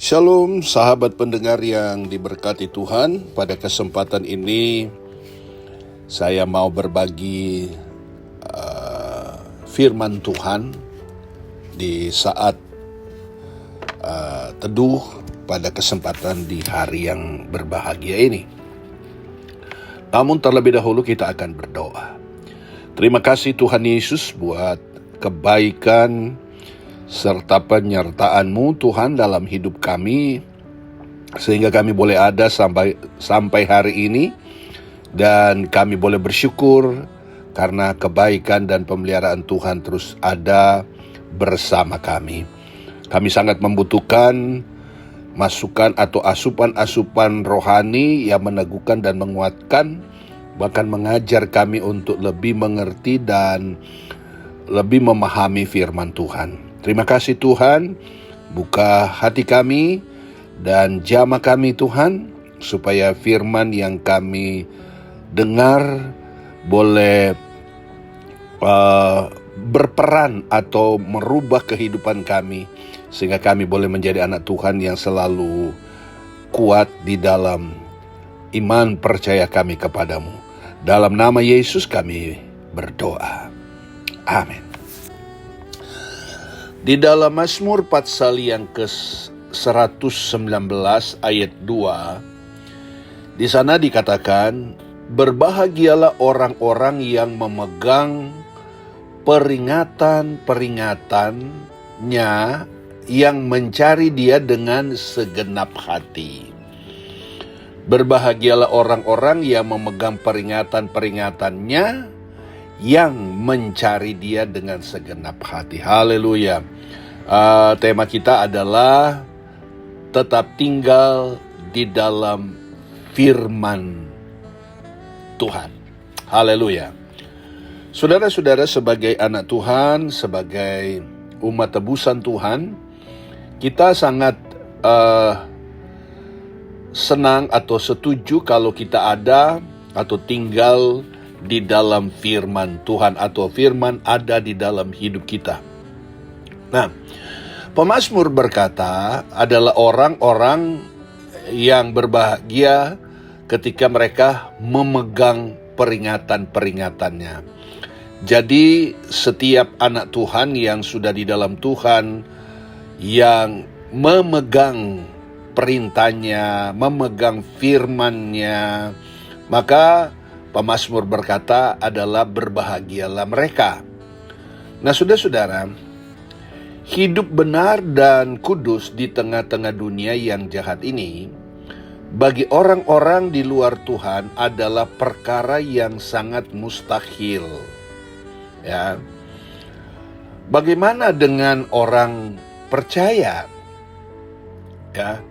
Shalom sahabat pendengar yang diberkati Tuhan. Pada kesempatan ini saya mau berbagi firman Tuhan di saat teduh pada kesempatan di hari yang berbahagia ini. Namun terlebih dahulu kita akan berdoa. Terima kasih Tuhan Yesus buat kebaikan serta penyertaan-Mu Tuhan dalam hidup kami, sehingga kami boleh ada sampai hari ini, dan kami boleh bersyukur karena kebaikan dan pemeliharaan Tuhan terus ada bersama kami. Kami sangat membutuhkan masukan atau asupan-asupan rohani yang meneguhkan dan menguatkan, bahkan mengajar kami untuk lebih mengerti dan lebih memahami firman Tuhan. Terima kasih Tuhan, buka hati kami dan jamah kami Tuhan, supaya firman yang kami dengar boleh berperan atau merubah kehidupan kami, sehingga kami boleh menjadi anak Tuhan yang selalu kuat di dalam iman percaya kami kepadamu. Dalam nama Yesus kami berdoa. Amin. Di dalam Mazmur pasal yang ke-119 ayat 2, di sana dikatakan, berbahagialah orang-orang yang memegang peringatan-peringatannya, yang mencari Dia dengan segenap hati. Berbahagialah orang-orang yang memegang peringatan-peringatannya, yang mencari Dia dengan segenap hati. Haleluya. Tema kita adalah tetap tinggal di dalam firman Tuhan. Haleluya. Saudara-saudara, sebagai anak Tuhan, sebagai umat tebusan Tuhan, kita sangat senang atau setuju kalau kita ada atau tinggal di dalam firman Tuhan, atau firman ada di dalam hidup kita. Nah, pemazmur berkata adalah orang-orang yang berbahagia ketika mereka memegang peringatan-peringatannya. Jadi setiap anak Tuhan yang sudah di dalam Tuhan, yang memegang perintahnya, memegang firman-Nya, maka pemazmur berkata adalah berbahagialah mereka. Nah, saudara-saudara, hidup benar dan kudus di tengah-tengah dunia yang jahat ini, bagi orang-orang di luar Tuhan adalah perkara yang sangat mustahil. Ya. Bagaimana dengan orang percaya? Ya.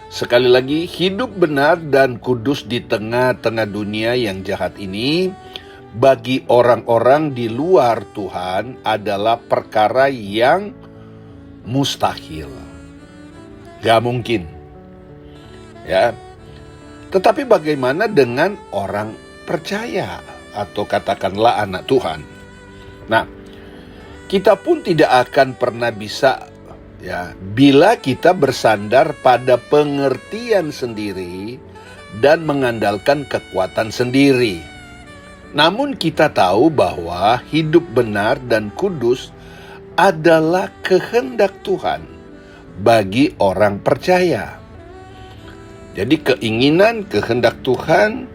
Sekali lagi, hidup benar dan kudus di tengah-tengah dunia yang jahat ini, bagi orang-orang di luar Tuhan adalah perkara yang mustahil. Gak mungkin. Ya. Tetapi bagaimana dengan orang percaya, atau katakanlah anak Tuhan? Nah, kita pun tidak akan pernah bisa, ya, bila kita bersandar pada pengertian sendiri dan mengandalkan kekuatan sendiri. Namun kita tahu bahwa hidup benar dan kudus adalah kehendak Tuhan bagi orang percaya. Jadi keinginan, kehendak Tuhan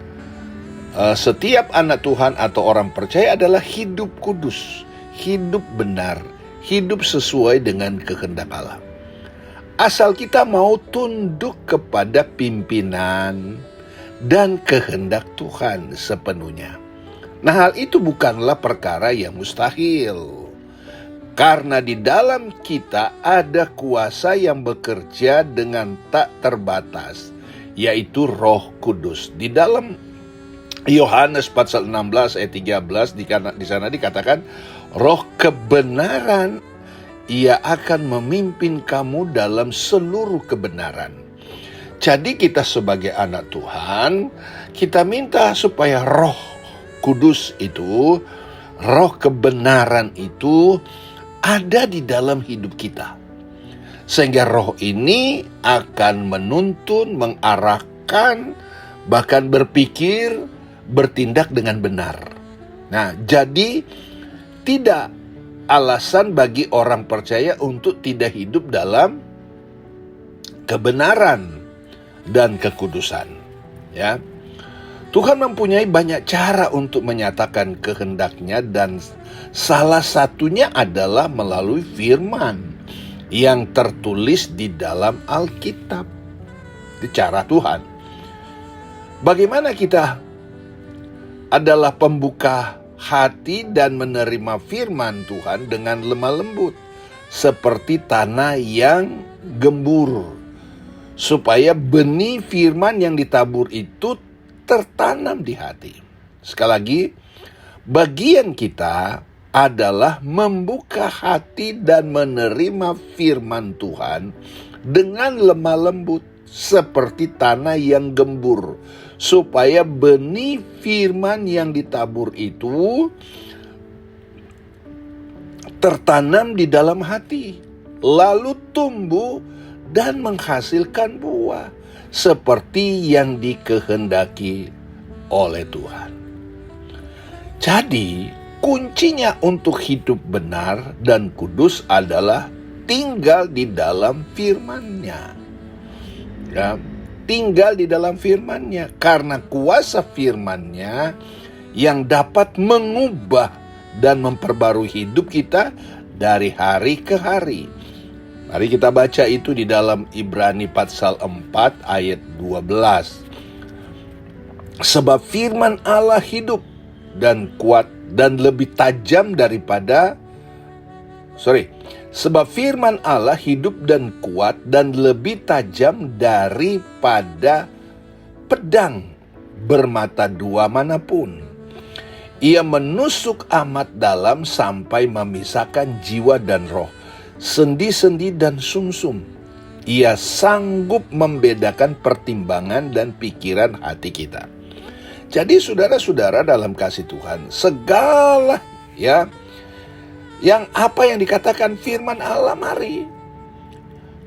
setiap anak Tuhan atau orang percaya adalah hidup kudus, hidup benar, hidup sesuai dengan kehendak Allah. Asal kita mau tunduk kepada pimpinan dan kehendak Tuhan sepenuhnya. Nah, hal itu bukanlah perkara yang mustahil. Karena di dalam kita ada kuasa yang bekerja dengan tak terbatas, yaitu Roh Kudus. Di dalam Yohanes pasal 16 ayat 13 di sana dikatakan, Roh kebenaran, Ia akan memimpin kamu dalam seluruh kebenaran. Jadi kita sebagai anak Tuhan, kita minta supaya Roh Kudus itu, Roh kebenaran itu ada di dalam hidup kita. Sehingga roh ini akan menuntun, mengarahkan, bahkan berpikir, bertindak dengan benar. Nah, jadi tidak alasan bagi orang percaya untuk tidak hidup dalam kebenaran dan kekudusan. Ya, Tuhan mempunyai banyak cara untuk menyatakan kehendak-Nya, dan salah satunya adalah melalui firman yang tertulis di dalam Alkitab. Itu cara Tuhan. Bagaimana kita adalah pembuka hati dan menerima firman Tuhan dengan lemah lembut, seperti tanah yang gembur, supaya benih firman yang ditabur itu tertanam di hati. Sekali lagi, bagian kita adalah membuka hati dan menerima firman Tuhan dengan lemah lembut, seperti tanah yang gembur, supaya benih firman yang ditabur itu tertanam di dalam hati, lalu tumbuh dan menghasilkan buah seperti yang dikehendaki oleh Tuhan. Jadi, kuncinya untuk hidup benar dan kudus adalah tinggal di dalam firman-Nya. Ya, tinggal di dalam firman-Nya, karena kuasa firman-Nya yang dapat mengubah dan memperbarui hidup kita dari hari ke hari. Mari kita baca itu di dalam Ibrani pasal 4 ayat 12. Sebab firman Allah hidup dan kuat dan lebih tajam daripada Sebab firman Allah hidup dan kuat dan lebih tajam daripada pedang bermata dua manapun. Ia menusuk amat dalam sampai memisahkan jiwa dan roh, sendi-sendi dan sumsum. Ia sanggup membedakan pertimbangan dan pikiran hati kita. Jadi saudara-saudara dalam kasih Tuhan, segala yang apa yang dikatakan firman Allah, mari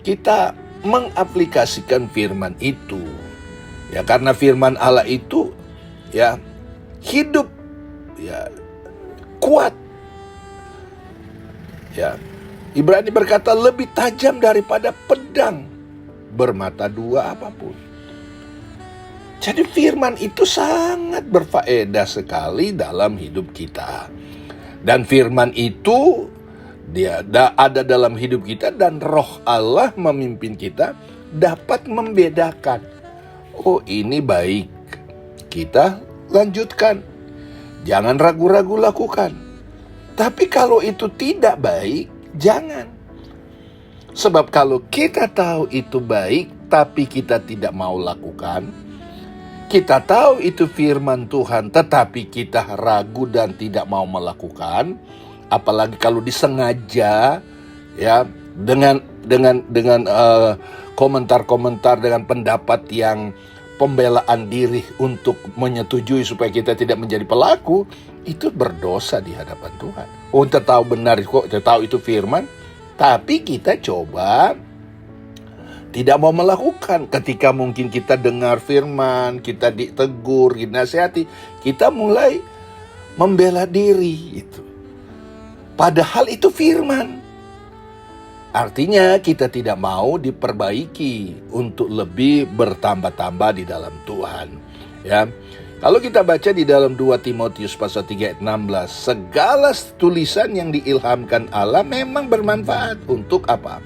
kita mengaplikasikan firman itu. Ya, karena firman Allah itu hidup, kuat. Ya, Ibrani berkata lebih tajam daripada pedang bermata dua apapun. Jadi firman itu sangat berfaedah sekali dalam hidup kita. Dan firman itu dia ada dalam hidup kita, dan roh Allah memimpin kita dapat membedakan. Oh, ini baik, kita lanjutkan. Jangan ragu-ragu lakukan. Tapi kalau itu tidak baik, jangan. Sebab kalau kita tahu itu baik, tapi kita tidak mau lakukan, kita tahu itu firman Tuhan, tetapi kita ragu dan tidak mau melakukan, apalagi kalau disengaja, dengan komentar-komentar, dengan pendapat yang pembelaan diri untuk menyetujui supaya kita tidak menjadi pelaku, itu berdosa di hadapan Tuhan. Kita tahu benar kok, kita tahu itu firman, tapi kita coba tidak mau melakukan. Ketika mungkin kita dengar firman, kita ditegur, dinasihati, kita mulai membela diri itu. Padahal itu firman. Artinya kita tidak mau diperbaiki untuk lebih bertambah-tambah di dalam Tuhan. Ya. Kalau kita baca di dalam 2 Timotius pasal 3 ayat 16, segala tulisan yang diilhamkan Allah memang bermanfaat untuk apa?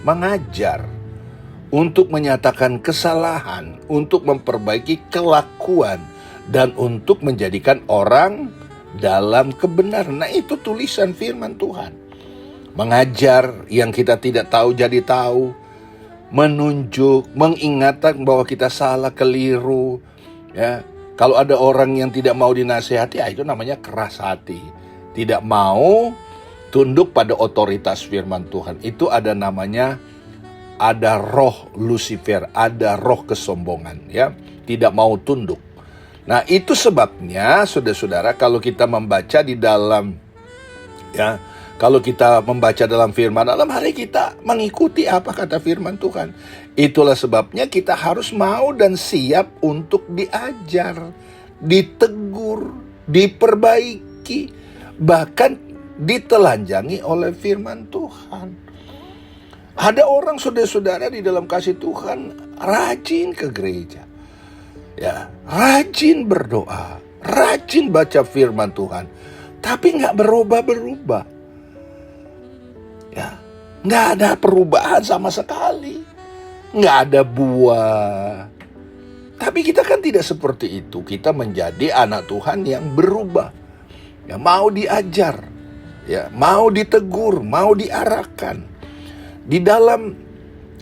Mengajar, untuk menyatakan kesalahan, untuk memperbaiki kelakuan, dan untuk menjadikan orang dalam kebenaran. Nah, itu tulisan firman Tuhan. Mengajar yang kita tidak tahu jadi tahu, menunjuk, mengingatkan bahwa kita salah, keliru. Ya, kalau ada orang yang tidak mau dinasihati, itu namanya keras hati. Tidak mau tunduk pada otoritas firman Tuhan. Itu ada namanya, ada roh Lucifer, ada roh kesombongan, tidak mau tunduk. Nah, itu sebabnya saudara-saudara, kalau kita membaca di dalam Kalau kita membaca dalam firman, dalam hari kita mengikuti apa kata firman Tuhan. Itulah sebabnya kita harus mau dan siap untuk diajar, ditegur, diperbaiki, bahkan ditelanjangi oleh firman Tuhan. Ada orang saudara-saudara di dalam kasih Tuhan rajin ke gereja, ya, rajin berdoa, rajin baca firman Tuhan, tapi nggak berubah-berubah. Ya, nggak ada perubahan sama sekali, nggak ada buah. Tapi kita kan tidak seperti itu. Kita menjadi anak Tuhan yang berubah, ya, mau diajar, ya, mau ditegur, mau diarahkan. Di dalam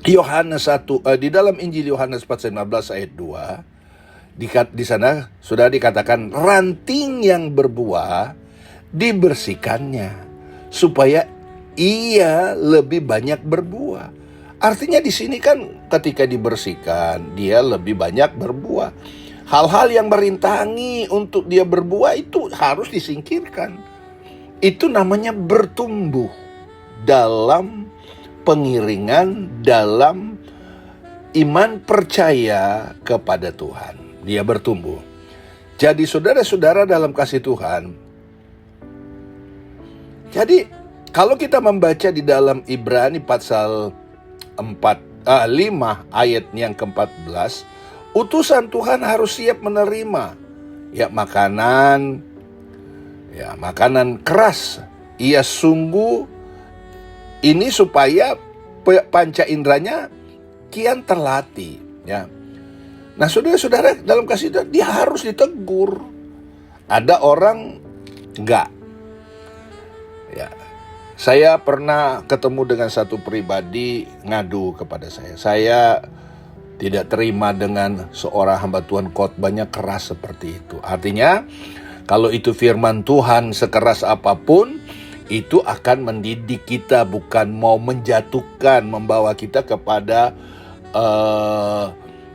di dalam Injil Yohanes 4:15 ayat 2, di sana sudah dikatakan ranting yang berbuah dibersihkannya supaya ia lebih banyak berbuah. Artinya di sini kan ketika dibersihkan, dia lebih banyak berbuah. Hal-hal yang merintangi untuk dia berbuah itu harus disingkirkan. Itu namanya bertumbuh dalam pengiringan, dalam iman percaya kepada Tuhan. Dia bertumbuh. Jadi saudara-saudara dalam kasih Tuhan, jadi kalau kita membaca di dalam Ibrani pasal 5 ayat yang ke-14, utusan Tuhan harus siap menerima makanan keras. Ia sungguh ini supaya panca inderanya kian terlatih, ya. Nah, saudara-saudara dalam kasih Tuhan, dia harus ditegur. Ada orang enggak. Ya. Saya pernah ketemu dengan satu pribadi ngadu kepada saya. Saya tidak terima dengan seorang hamba Tuhan khotbahnya keras seperti itu. Artinya, kalau itu firman Tuhan sekeras apapun, itu akan mendidik kita, bukan mau menjatuhkan, membawa kita kepada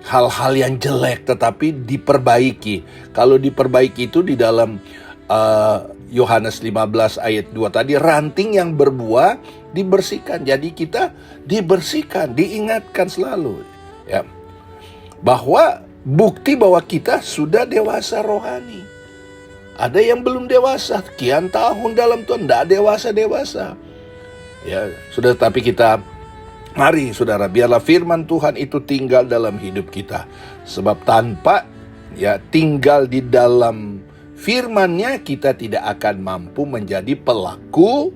hal-hal yang jelek, tetapi diperbaiki. Kalau diperbaiki itu di dalam Yohanes 15 ayat 2 tadi, ranting yang berbuah dibersihkan. Jadi kita dibersihkan, diingatkan selalu, ya, bahwa bukti bahwa kita sudah dewasa rohani. Ada yang belum dewasa, sekian tahun dalam Tuhan, tidak dewasa-dewasa. Ya, sudah, tapi kita, mari saudara, biarlah firman Tuhan itu tinggal dalam hidup kita. Sebab tanpa tinggal di dalam firman-Nya, kita tidak akan mampu menjadi pelaku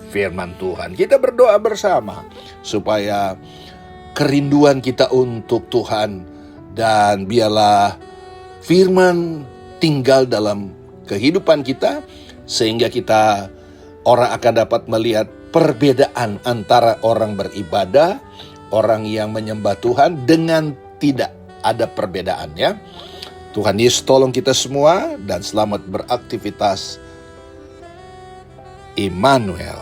firman Tuhan. Kita berdoa bersama supaya kerinduan kita untuk Tuhan, dan biarlah firman tinggal dalam kehidupan kita, sehingga orang akan dapat melihat perbedaan antara orang beribadah, orang yang menyembah Tuhan, dengan tidak ada perbedaannya. Tuhan Yesus tolong kita semua, dan selamat beraktivitas. Immanuel.